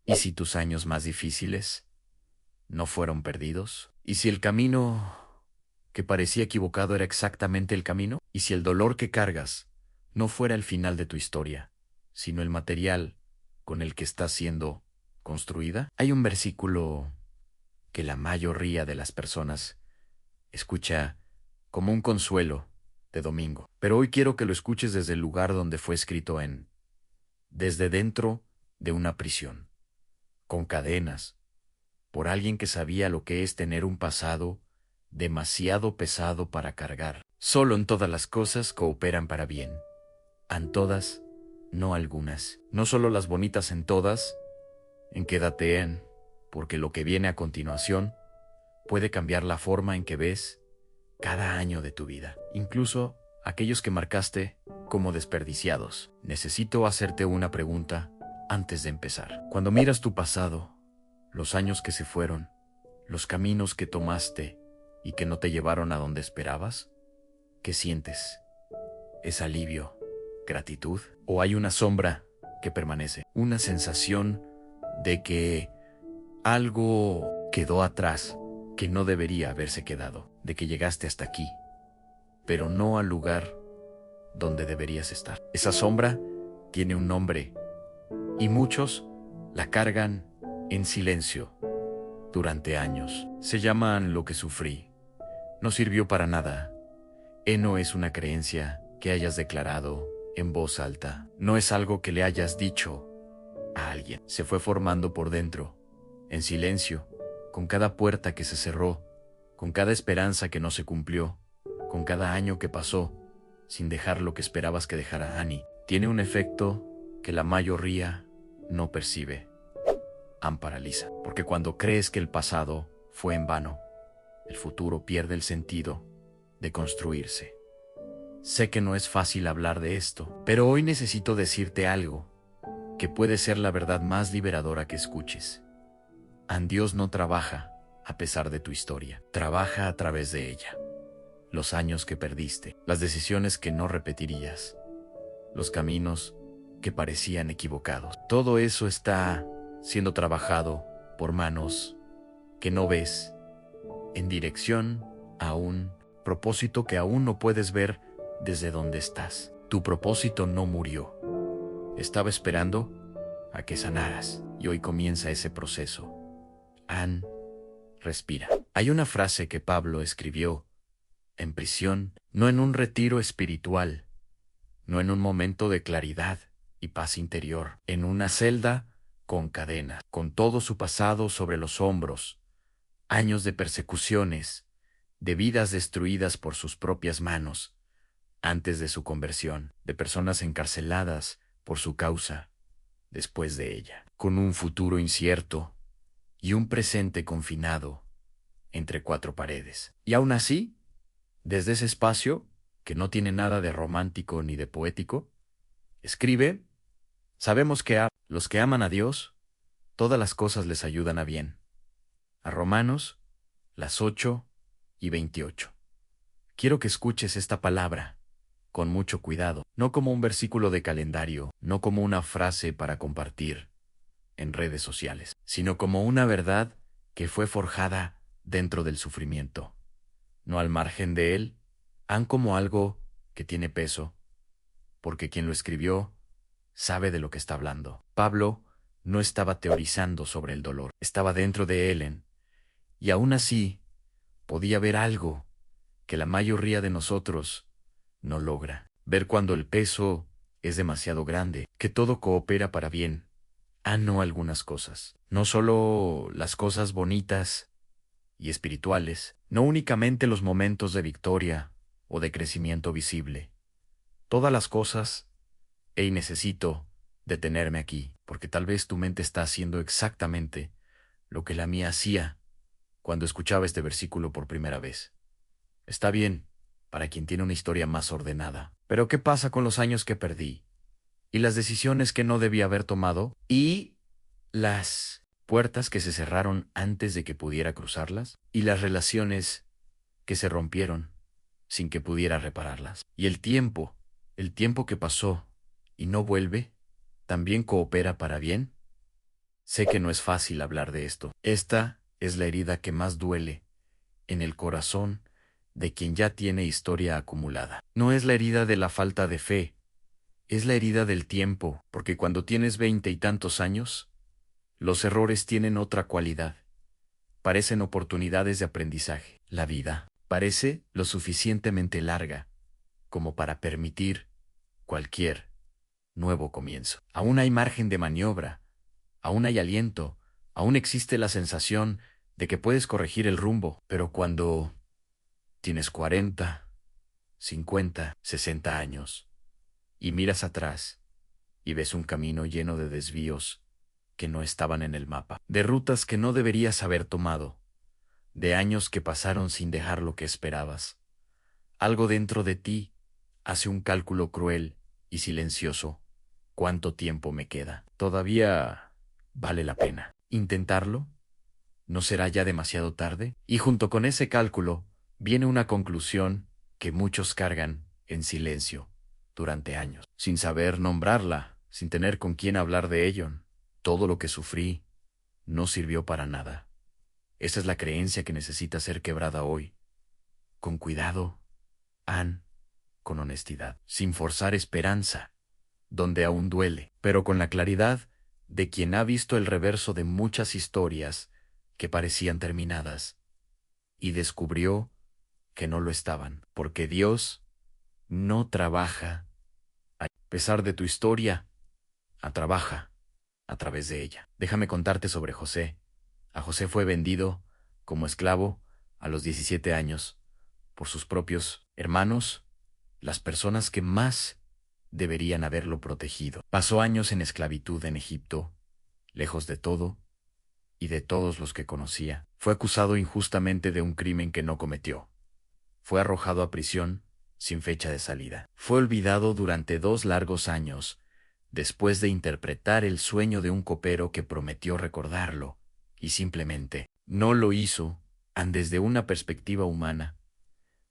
¿Y si tus años más difíciles no fueron perdidos? ¿Y si el camino que parecía equivocado era exactamente el camino? ¿Y si el dolor que cargas no fuera el final de tu historia, sino el material con el que está siendo construida? Hay un versículo que la mayoría de las personas escucha como un consuelo de domingo, pero hoy quiero que lo escuches desde el lugar donde fue escrito desde dentro de una prisión, con cadenas, por alguien que sabía lo que es tener un pasado demasiado pesado para cargar. Solo en todas las cosas cooperan para bien. En todas, no algunas. No solo las bonitas en todas, en quédate en, porque lo que viene a continuación puede cambiar la forma en que ves cada año de tu vida, incluso aquellos que marcaste como desperdiciados. Necesito hacerte una pregunta antes de empezar. Cuando miras tu pasado, los años que se fueron, los caminos que tomaste y que no te llevaron a donde esperabas, ¿qué sientes? ¿Es alivio, gratitud? ¿O hay una sombra que permanece? Una sensación de que algo quedó atrás que no debería haberse quedado, de que llegaste hasta aquí, pero no al lugar donde deberías estar. Esa sombra tiene un nombre y muchos la cargan en silencio durante años. Se llaman lo que sufrí. No sirvió para nada. No es una creencia que hayas declarado en voz alta. No es algo que le hayas dicho a alguien. Se fue formando por dentro, en silencio, con cada puerta que se cerró, con cada esperanza que no se cumplió, con cada año que pasó, sin dejar lo que esperabas que dejara Annie. Tiene un efecto que la mayoría no percibe. Paraliza, porque cuando crees que el pasado fue en vano, el futuro pierde el sentido de construirse. Sé que no es fácil hablar de esto, pero hoy necesito decirte algo que puede ser la verdad más liberadora que escuches. Dios no trabaja a pesar de tu historia, trabaja a través de ella. Los años que perdiste, las decisiones que no repetirías, los caminos que parecían equivocados. Todo eso está siendo trabajado por manos que no ves, en dirección a un propósito que aún no puedes ver desde donde estás. Tu propósito no murió. Estaba esperando a que sanaras y hoy comienza ese proceso. Respira. Hay una frase que Pablo escribió en prisión, no en un retiro espiritual, no en un momento de claridad y paz interior, en una celda con cadenas, con todo su pasado sobre los hombros, años de persecuciones, de vidas destruidas por sus propias manos, antes de su conversión, de personas encarceladas por su causa, después de ella, con un futuro incierto y un presente confinado entre cuatro paredes. Y aún así, desde ese espacio, que no tiene nada de romántico ni de poético, escribe: sabemos que a los que aman a Dios, todas las cosas les ayudan a bien. A Romanos, las 8:28. Quiero que escuches esta palabra con mucho cuidado, no como un versículo de calendario, no como una frase para compartir en redes sociales, sino como una verdad que fue forjada dentro del sufrimiento, no al margen de él, como algo que tiene peso, porque quien lo escribió sabe de lo que está hablando. Pablo no estaba teorizando sobre el dolor, estaba dentro de él, y aún así podía ver algo que la mayoría de nosotros no logra. Ver cuando el peso es demasiado grande, que todo coopera para bien. No algunas cosas, no solo las cosas bonitas y espirituales, no únicamente los momentos de victoria o de crecimiento visible. Todas las cosas. Necesito detenerme aquí, porque tal vez tu mente está haciendo exactamente lo que la mía hacía cuando escuchaba este versículo por primera vez. Está bien para quien tiene una historia más ordenada, pero ¿qué pasa con los años que perdí? ¿Y las decisiones que no debía haber tomado? ¿Y las puertas que se cerraron antes de que pudiera cruzarlas? ¿Y las relaciones que se rompieron sin que pudiera repararlas? ¿Y el tiempo que pasó y no vuelve, también coopera para bien? Sé que no es fácil hablar de esto. Esta es la herida que más duele en el corazón de quien ya tiene historia acumulada. No es la herida de la falta de fe, es la herida del tiempo, porque cuando tienes 20 y tantos años, los errores tienen otra cualidad. Parecen oportunidades de aprendizaje. La vida parece lo suficientemente larga como para permitir cualquier nuevo comienzo. Aún hay margen de maniobra, aún hay aliento, aún existe la sensación de que puedes corregir el rumbo, pero cuando tienes 40, 50, 60 años y miras atrás y ves un camino lleno de desvíos que no estaban en el mapa, de rutas que no deberías haber tomado, de años que pasaron sin dejar lo que esperabas, algo dentro de ti hace un cálculo cruel y silencioso. ¿Cuánto tiempo me queda? ¿Todavía vale la pena intentarlo? ¿No será ya demasiado tarde? Y junto con ese cálculo viene una conclusión que muchos cargan en silencio durante años, sin saber nombrarla, sin tener con quién hablar de ello. Todo lo que sufrí no sirvió para nada. Esa es la creencia que necesita ser quebrada hoy. Con cuidado, Anne, con honestidad, sin forzar esperanza, donde aún duele, pero con la claridad de quien ha visto el reverso de muchas historias que parecían terminadas y descubrió que no lo estaban, porque Dios no trabaja a pesar de tu historia, trabaja a través de ella. Déjame contarte sobre José. A José fue vendido como esclavo a los 17 años por sus propios hermanos, las personas que más deberían haberlo protegido. Pasó años en esclavitud en Egipto, lejos de todo y de todos los que conocía. Fue acusado injustamente de un crimen que no cometió. Fue arrojado a prisión sin fecha de salida. Fue olvidado durante 2 largos años, después de interpretar el sueño de un copero que prometió recordarlo, y simplemente no lo hizo. Desde una perspectiva humana,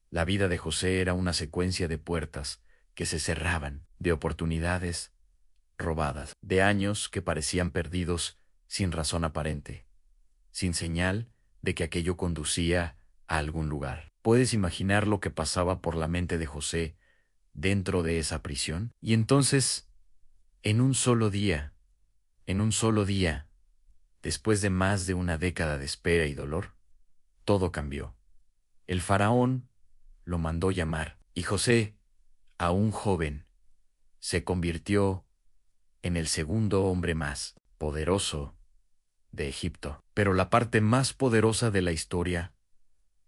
la vida de José era una secuencia de puertas que se cerraban, de oportunidades robadas, de años que parecían perdidos sin razón aparente, sin señal de que aquello conducía a algún lugar. ¿Puedes imaginar lo que pasaba por la mente de José dentro de esa prisión? Y entonces, en un solo día, después de más de una década de espera y dolor, todo cambió. El faraón lo mandó llamar, y José, aún joven, se convirtió en el segundo hombre más poderoso de Egipto. Pero la parte más poderosa de la historia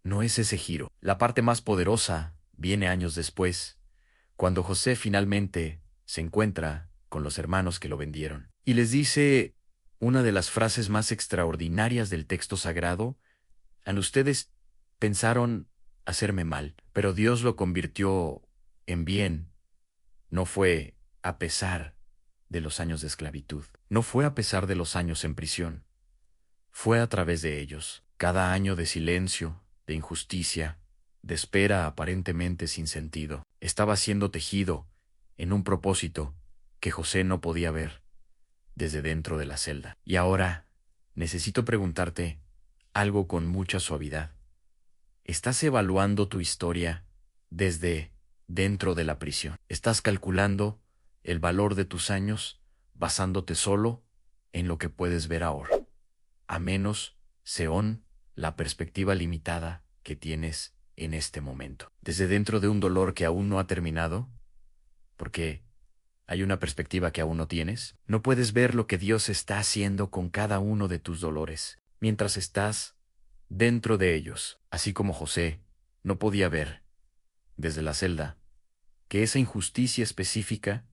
no es ese giro. La parte más poderosa viene años después, cuando José finalmente se encuentra con los hermanos que lo vendieron, y les dice una de las frases más extraordinarias del texto sagrado: ustedes pensaron hacerme mal, pero Dios lo convirtió en bien. No fue a pesar de los años de esclavitud, no fue a pesar de los años en prisión, fue a través de ellos. Cada año de silencio, de injusticia, de espera aparentemente sin sentido, estaba siendo tejido en un propósito que José no podía ver desde dentro de la celda. Y ahora necesito preguntarte algo con mucha suavidad. ¿Estás evaluando tu historia desde dentro de la prisión? ¿Estás calculando el valor de tus años basándote solo en lo que puedes ver ahora? A menos, Seón, la perspectiva limitada que tienes en este momento. Desde dentro de un dolor que aún no ha terminado, porque hay una perspectiva que aún no tienes, no puedes ver lo que Dios está haciendo con cada uno de tus dolores, mientras estás dentro de ellos, así como José no podía ver, desde la celda, que esa injusticia específica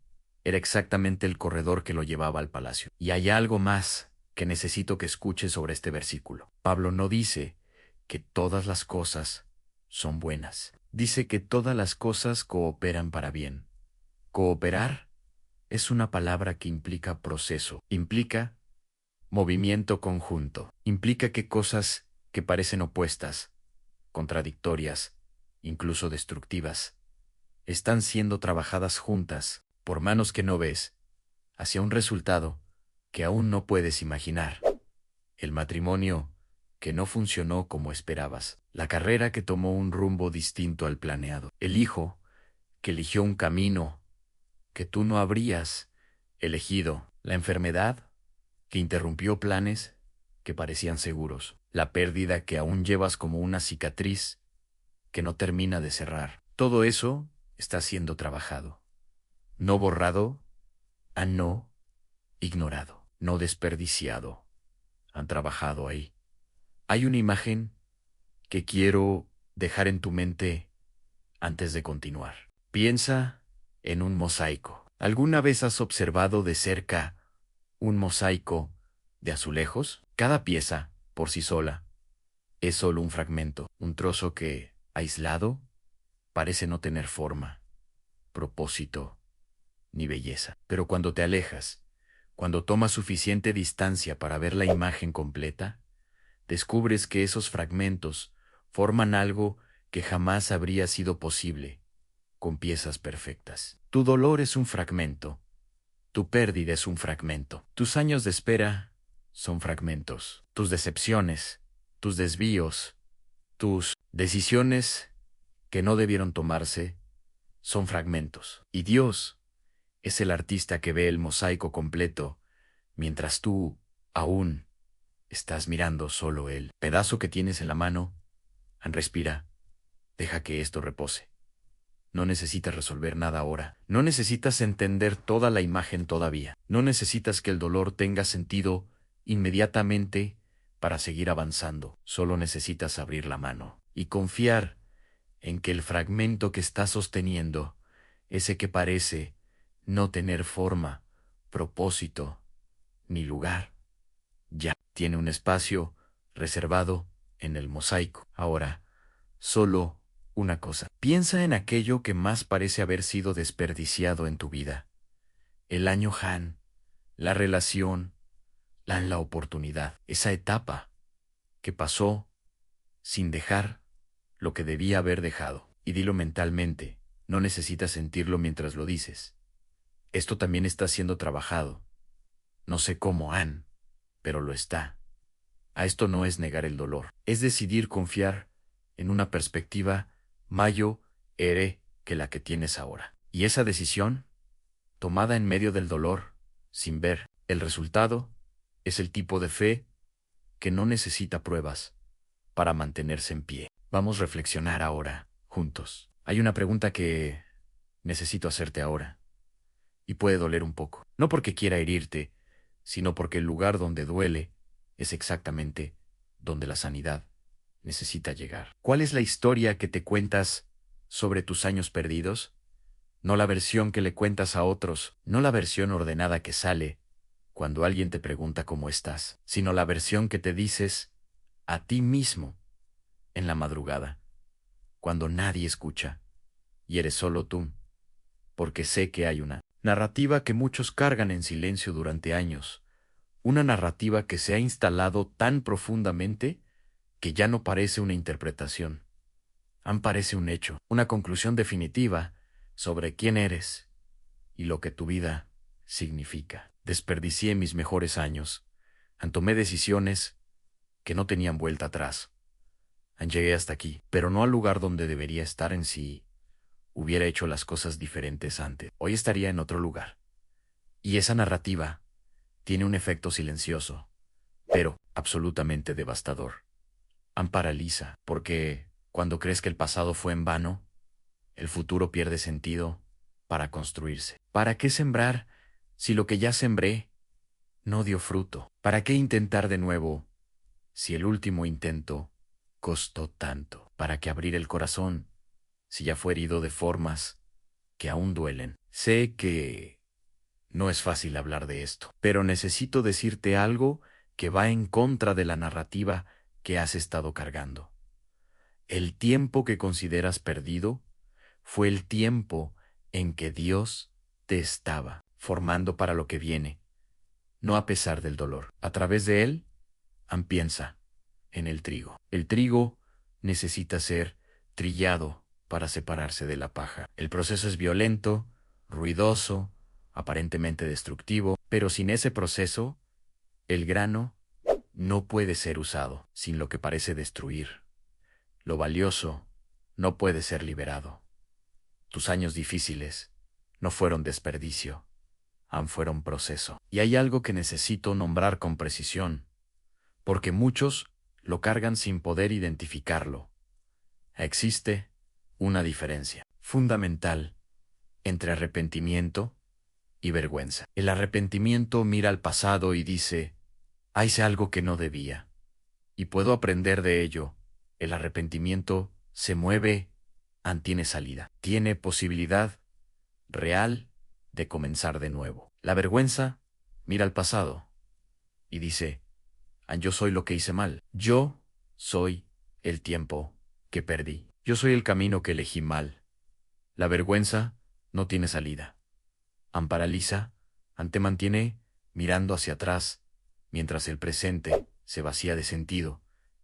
era exactamente el corredor que lo llevaba al palacio. Y hay algo más que necesito que escuches sobre este versículo. Pablo no dice que todas las cosas son buenas. Dice que todas las cosas cooperan para bien. Cooperar es una palabra que implica proceso, implica movimiento conjunto, implica que cosas que parecen opuestas, contradictorias, incluso destructivas, están siendo trabajadas juntas, por manos que no ves, hacia un resultado que aún no puedes imaginar. El matrimonio que no funcionó como esperabas. La carrera que tomó un rumbo distinto al planeado. El hijo que eligió un camino que tú no habrías elegido. La enfermedad que interrumpió planes que parecían seguros. La pérdida que aún llevas como una cicatriz que no termina de cerrar. Todo eso está siendo trabajado. No borrado, no ignorado, no desperdiciado. Han trabajado ahí. Hay una imagen que quiero dejar en tu mente antes de continuar. Piensa en un mosaico. ¿Alguna vez has observado de cerca un mosaico de azulejos? Cada pieza, por sí sola, es solo un fragmento, un trozo que, aislado, parece no tener forma, propósito ni belleza. Pero cuando te alejas, cuando tomas suficiente distancia para ver la imagen completa, descubres que esos fragmentos forman algo que jamás habría sido posible, con piezas perfectas. Tu dolor es un fragmento. Tu pérdida es un fragmento. Tus años de espera son fragmentos. Tus decepciones, tus desvíos, tus decisiones que no debieron tomarse son fragmentos. Y Dios es el artista que ve el mosaico completo, mientras tú aún estás mirando solo el pedazo que tienes en la mano. Respira, deja que esto repose. No necesitas resolver nada ahora. No necesitas entender toda la imagen todavía. No necesitas que el dolor tenga sentido inmediatamente para seguir avanzando. Solo necesitas abrir la mano y confiar en que el fragmento que estás sosteniendo, ese que parece no tener forma, propósito ni lugar, ya tiene un espacio reservado en el mosaico. Ahora, solo una cosa. Piensa en aquello que más parece haber sido desperdiciado en tu vida. El año Han, la relación, la oportunidad, esa etapa que pasó sin dejar lo que debía haber dejado. Y dilo mentalmente, no necesitas sentirlo mientras lo dices. Esto también está siendo trabajado. No sé cómo, Han, pero lo está. A esto no es negar el dolor, es decidir confiar en una perspectiva mayor que la que tienes ahora. Y esa decisión, tomada en medio del dolor, sin ver el resultado, es el tipo de fe que no necesita pruebas para mantenerse en pie. Vamos a reflexionar ahora, juntos. Hay una pregunta que necesito hacerte ahora, y puede doler un poco. No porque quiera herirte, sino porque el lugar donde duele es exactamente donde la sanidad necesita llegar. ¿Cuál es la historia que te cuentas sobre tus años perdidos? No la versión que le cuentas a otros, no la versión ordenada que sale cuando alguien te pregunta cómo estás, sino la versión que te dices a ti mismo en la madrugada, cuando nadie escucha y eres solo tú, porque sé que hay una narrativa que muchos cargan en silencio durante años, una narrativa que se ha instalado tan profundamente que ya no parece una interpretación, parece un hecho, una conclusión definitiva sobre quién eres y lo que tu vida significa. Desperdicié mis mejores años, tomé decisiones que no tenían vuelta atrás. Llegué hasta aquí, pero no al lugar donde debería estar en si hubiera hecho las cosas diferentes antes. Hoy estaría en otro lugar. Y esa narrativa tiene un efecto silencioso, pero absolutamente devastador. Paraliza, porque cuando crees que el pasado fue en vano, el futuro pierde sentido para construirse. ¿Para qué sembrar si lo que ya sembré no dio fruto? ¿Para qué intentar de nuevo si el último intento costó tanto? ¿Para qué abrir el corazón si ya fue herido de formas que aún duelen? Sé que no es fácil hablar de esto, pero necesito decirte algo que va en contra de la narrativa que has estado cargando. El tiempo que consideras perdido fue el tiempo en que Dios te estaba formando para lo que viene, no a pesar del dolor. A través de él, piensa en el trigo. El trigo necesita ser trillado para separarse de la paja. El proceso es violento, ruidoso, aparentemente destructivo, pero sin ese proceso, El grano no puede ser usado sin lo que parece destruir. Lo valioso no puede ser liberado. Tus años difíciles no fueron desperdicio, fueron proceso. Y hay algo que necesito nombrar con precisión, porque muchos lo cargan sin poder identificarlo. Existe una diferencia fundamental entre arrepentimiento y vergüenza. El arrepentimiento mira al pasado y dice, hice algo que no debía, y puedo aprender de ello. El arrepentimiento se mueve, tiene salida, tiene posibilidad real de comenzar de nuevo. La vergüenza mira al pasado y dice, yo soy lo que hice mal, yo soy el tiempo que perdí, yo soy el camino que elegí mal. La vergüenza no tiene salida. Paraliza, te mantiene mirando hacia atrás, mientras el presente se vacía de sentido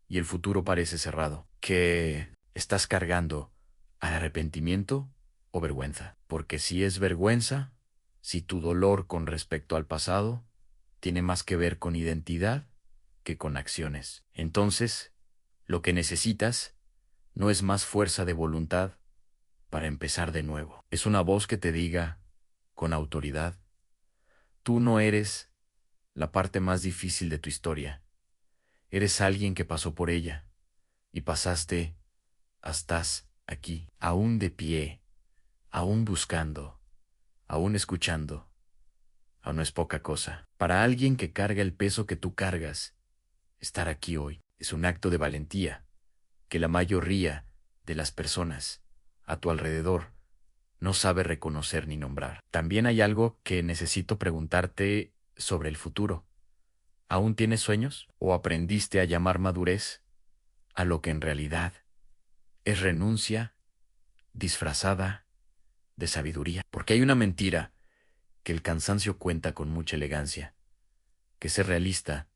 y el futuro parece cerrado. ¿Qué estás cargando? ¿Arrepentimiento o vergüenza? Porque si es vergüenza, si tu dolor con respecto al pasado tiene más que ver con identidad que con acciones, entonces lo que necesitas no es más fuerza de voluntad para empezar de nuevo. Es una voz que te diga, con autoridad, tú no eres la parte más difícil de tu historia. Eres alguien que pasó por ella y pasaste, estás aquí, aún de pie, aún buscando, aún escuchando. Aún no es poca cosa. Para alguien que carga el peso que tú cargas, estar aquí hoy es un acto de valentía que la mayoría de las personas a tu alrededor no sabe reconocer ni nombrar. También hay algo que necesito preguntarte sobre el futuro. ¿Aún tienes sueños? ¿O aprendiste a llamar madurez a lo que en realidad es renuncia disfrazada de sabiduría? Porque hay una mentira que el cansancio cuenta con mucha elegancia, que ser realista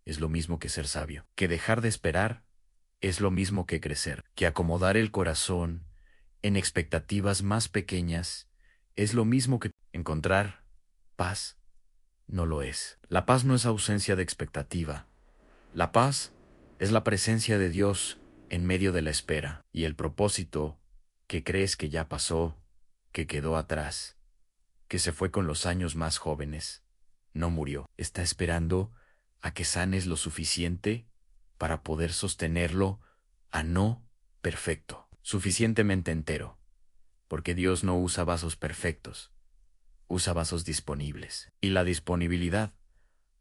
es lo mismo que ser sabio, que dejar de esperar es lo mismo que crecer, que acomodar el corazón en expectativas más pequeñas es lo mismo que encontrar paz. No lo es. La paz no es ausencia de expectativa. La paz es la presencia de Dios en medio de la espera y el propósito que crees que ya pasó, que quedó atrás, que se fue con los años más jóvenes. No murió. Está esperando a que sanes lo suficiente para poder sostenerlo a no perfecto, suficientemente entero, porque Dios no usa vasos perfectos, usa vasos disponibles. Y la disponibilidad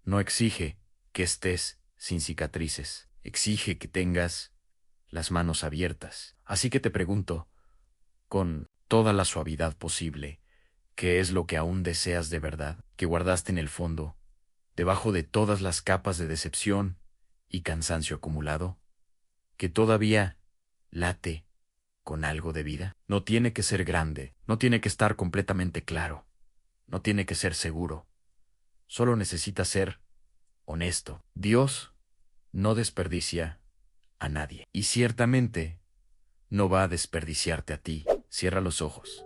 no exige que estés sin cicatrices, exige que tengas las manos abiertas. Así que te pregunto, con toda la suavidad posible, ¿qué es lo que aún deseas de verdad, que guardaste en el fondo, debajo de todas las capas de decepción y cansancio acumulado, que todavía late con algo de vida? No tiene que ser grande, no tiene que estar completamente claro, no tiene que ser seguro, solo necesita ser honesto. Dios no desperdicia a nadie, y ciertamente no va a desperdiciarte a ti. Cierra los ojos.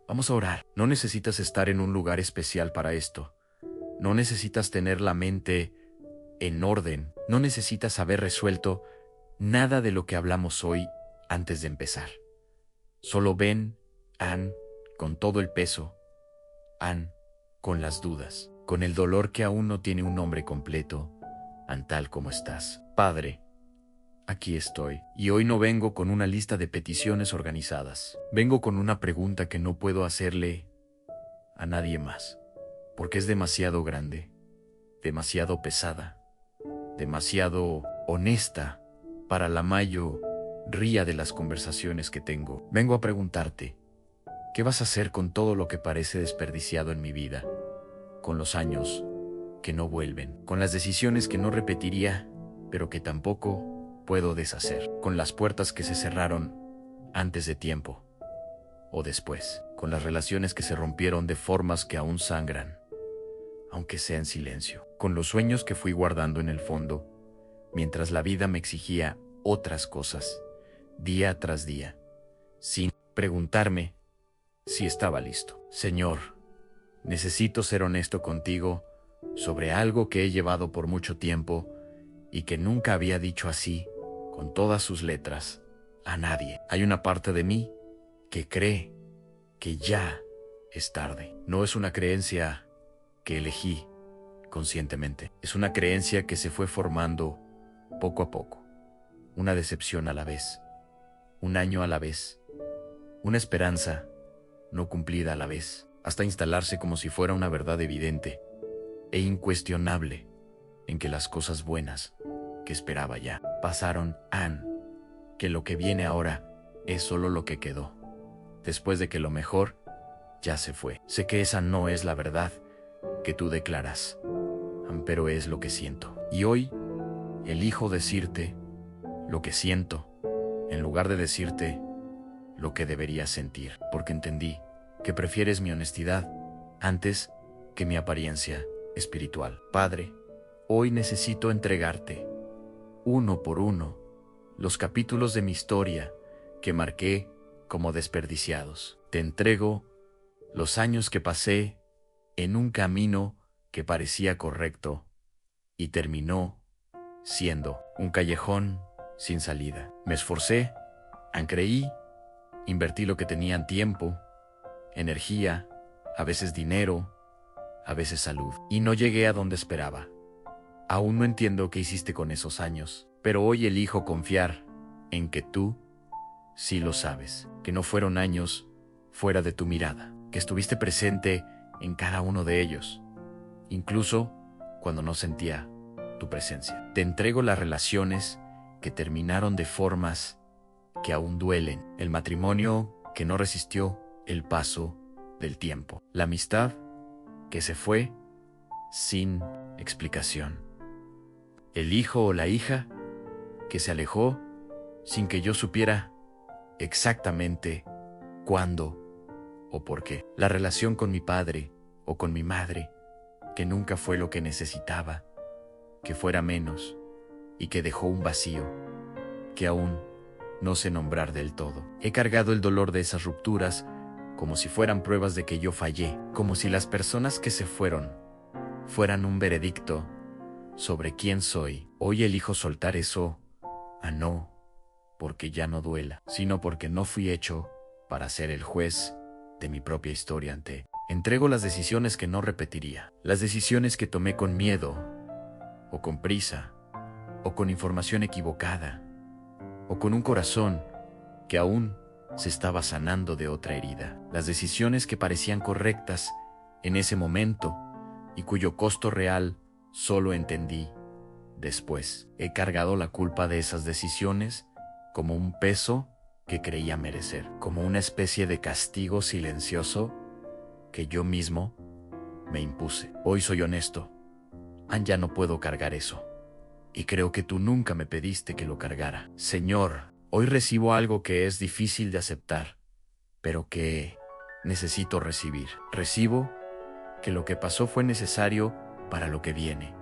Vamos a orar. No necesitas estar en un lugar especial para esto. No necesitas tener la mente en orden. No necesitas haber resuelto nada de lo que hablamos hoy antes de empezar. Solo ven, con todo el peso, con las dudas, con el dolor que aún no tiene un nombre completo, tal como estás. Padre, aquí estoy, y hoy no vengo con una lista de peticiones organizadas. Vengo con una pregunta que no puedo hacerle a nadie más, porque es demasiado grande, demasiado pesada, demasiado honesta para la mayoría de las conversaciones que tengo. Vengo a preguntarte, ¿qué vas a hacer con todo lo que parece desperdiciado en mi vida? Con los años que no vuelven, con las decisiones que no repetiría, pero que tampoco puedo deshacer, con las puertas que se cerraron antes de tiempo o después, con las relaciones que se rompieron de formas que aún sangran, aunque sea en silencio, con los sueños que fui guardando en el fondo, mientras la vida me exigía otras cosas, día tras día, sin preguntarme si estaba listo. Señor, necesito ser honesto contigo sobre algo que he llevado por mucho tiempo y que nunca había dicho así, con todas sus letras, a nadie. Hay una parte de mí que cree que ya es tarde. No es una creencia que elegí conscientemente. Es una creencia que se fue formando poco a poco. Una decepción a la vez. Un año a la vez. Una esperanza no cumplida a la vez. Hasta instalarse como si fuera una verdad evidente e incuestionable en que las cosas buenas que esperaba ya pasaron han, que lo que viene ahora es solo lo que quedó, después de que lo mejor ya se fue. Sé que esa no es la verdad que tú declaras, pero es lo que siento. Y hoy elijo decirte lo que siento, en lugar de decirte lo que deberías sentir, porque entendí que prefieres mi honestidad antes que mi apariencia espiritual. Padre, hoy necesito entregarte, uno por uno, los capítulos de mi historia que marqué como desperdiciados. Te entrego los años que pasé en un camino que parecía correcto y terminó siendo un callejón sin salida. Me esforcé, creí, invertí lo que tenía en tiempo, energía, a veces dinero, a veces salud, y no llegué a donde esperaba. Aún no entiendo qué hiciste con esos años, pero hoy elijo confiar en que tú sí lo sabes, que no fueron años fuera de tu mirada, que estuviste presente en cada uno de ellos, incluso cuando no sentía tu presencia. Te entrego las relaciones que terminaron de formas que aún duelen, el matrimonio que no resistió el paso del tiempo, la amistad que se fue sin explicación, el hijo o la hija que se alejó sin que yo supiera exactamente cuándo o por qué, la relación con mi padre o con mi madre que nunca fue lo que necesitaba que fuera menos y que dejó un vacío que aún no sé nombrar del todo. He cargado el dolor de esas rupturas como si fueran pruebas de que yo fallé, como si las personas que se fueron fueran un veredicto sobre quién soy. Hoy elijo soltar eso, no porque ya no duela, sino porque no fui hecho para ser el juez de mi propia historia. Entrego las decisiones que no repetiría, las decisiones que tomé con miedo, o con prisa, o con información equivocada, o con un corazón que aún se estaba sanando de otra herida. Las decisiones que parecían correctas en ese momento y cuyo costo real solo entendí después. He cargado la culpa de esas decisiones como un peso que creía merecer, como una especie de castigo silencioso que yo mismo me impuse. Hoy soy honesto. Ya no puedo cargar eso. Y creo que tú nunca me pediste que lo cargara. Señor, hoy recibo algo que es difícil de aceptar, pero que necesito recibir. Recibo que lo que pasó fue necesario para lo que viene.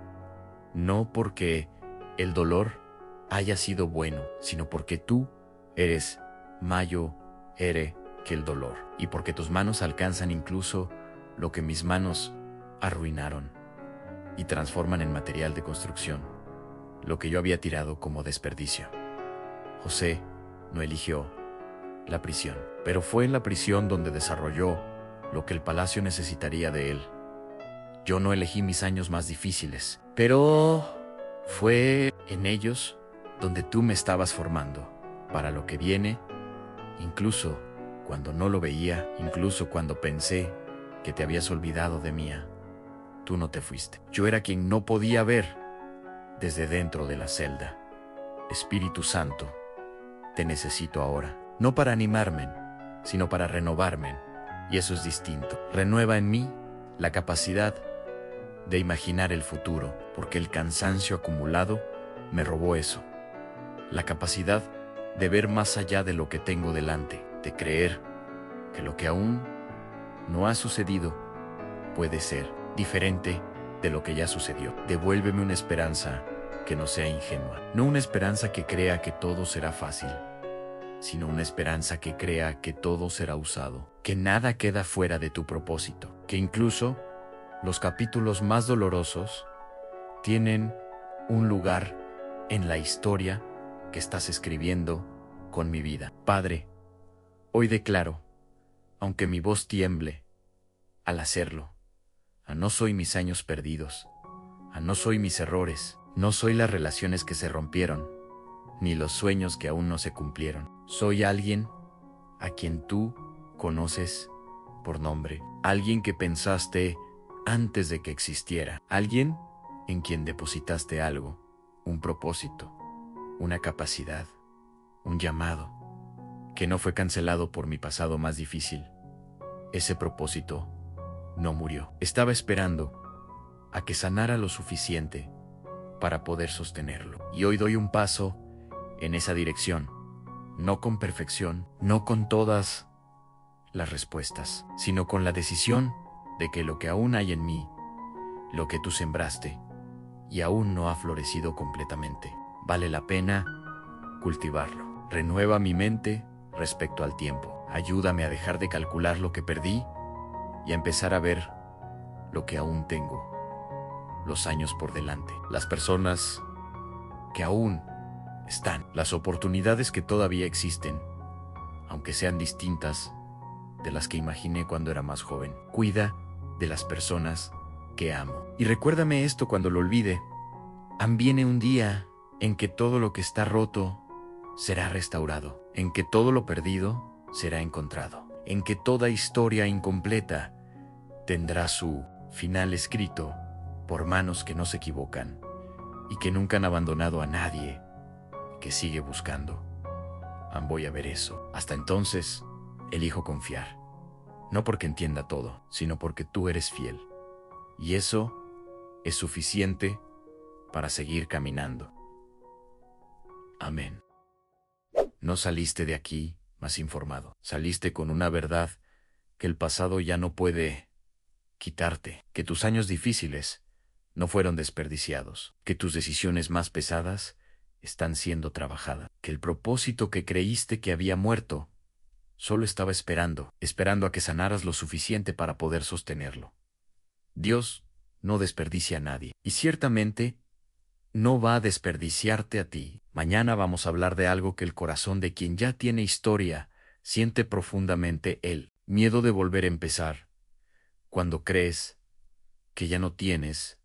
No porque el dolor haya sido bueno, sino porque tú eres mayor que el dolor, y porque tus manos alcanzan incluso lo que mis manos arruinaron y transforman en material de construcción lo que yo había tirado como desperdicio. José no eligió la prisión, pero fue en la prisión donde desarrolló lo que el palacio necesitaría de él. Yo no elegí mis años más difíciles, pero fue en ellos donde tú me estabas formando para lo que viene, incluso cuando no lo veía, incluso cuando pensé que te habías olvidado de mí. Tú no te fuiste. Yo era quien no podía ver desde dentro de la celda. Espíritu Santo, te necesito ahora, no para animarme, sino para renovarme, y eso es distinto. Renueva en mí la capacidad de imaginar el futuro, porque el cansancio acumulado me robó eso. La capacidad de ver más allá de lo que tengo delante, de creer que lo que aún no ha sucedido puede ser diferente de lo que ya sucedió. Devuélveme una esperanza que no sea ingenua, no una esperanza que crea que todo será fácil, sino una esperanza que crea que todo será usado, que nada queda fuera de tu propósito, que incluso Los capítulos más dolorosos tienen un lugar en la historia que estás escribiendo con mi vida. Padre, hoy declaro, aunque mi voz tiemble al hacerlo, no soy mis años perdidos, no soy mis errores, no soy las relaciones que se rompieron, ni los sueños que aún no se cumplieron. Soy alguien a quien tú conoces por nombre, alguien que pensaste antes de que existiera, alguien en quien depositaste algo, un propósito, una capacidad, un llamado, que no fue cancelado por mi pasado más difícil. Ese propósito no murió. Estaba esperando a que sanara lo suficiente para poder sostenerlo. Y hoy doy un paso en esa dirección, no con perfección, no con todas las respuestas, sino con la decisión de que lo que aún hay en mí, lo que tú sembraste y aún no ha florecido completamente, vale la pena cultivarlo. Renueva mi mente respecto al tiempo. Ayúdame a dejar de calcular lo que perdí y a empezar a ver lo que aún tengo, los años por delante, las personas que aún están, las oportunidades que todavía existen, aunque sean distintas de las que imaginé cuando era más joven. Cuida de las personas que amo. Y recuérdame esto cuando lo olvide. Viene un día en que todo lo que está roto será restaurado, en que todo lo perdido será encontrado, en que toda historia incompleta tendrá su final escrito por manos que no se equivocan y que nunca han abandonado a nadie que sigue buscando. Voy a ver eso. Hasta entonces, elijo confiar. No porque entienda todo, sino porque tú eres fiel. Y eso es suficiente para seguir caminando. Amén. No saliste de aquí más informado. Saliste con una verdad que el pasado ya no puede quitarte, que tus años difíciles no fueron desperdiciados, que tus decisiones más pesadas están siendo trabajadas, que el propósito que creíste que había muerto solo estaba esperando a que sanaras lo suficiente para poder sostenerlo. Dios no desperdicia a nadie, y ciertamente no va a desperdiciarte a ti. Mañana vamos a hablar de algo que el corazón de quien ya tiene historia siente profundamente: el miedo de volver a empezar, cuando crees que ya no tienes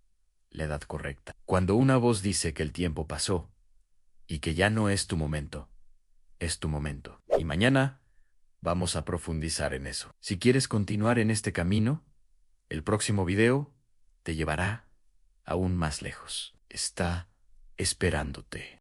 la edad correcta, cuando una voz dice que el tiempo pasó y que ya no es tu momento, es tu momento. Y mañana vamos a profundizar en eso. Si quieres continuar en este camino, el próximo video te llevará aún más lejos. Está esperándote.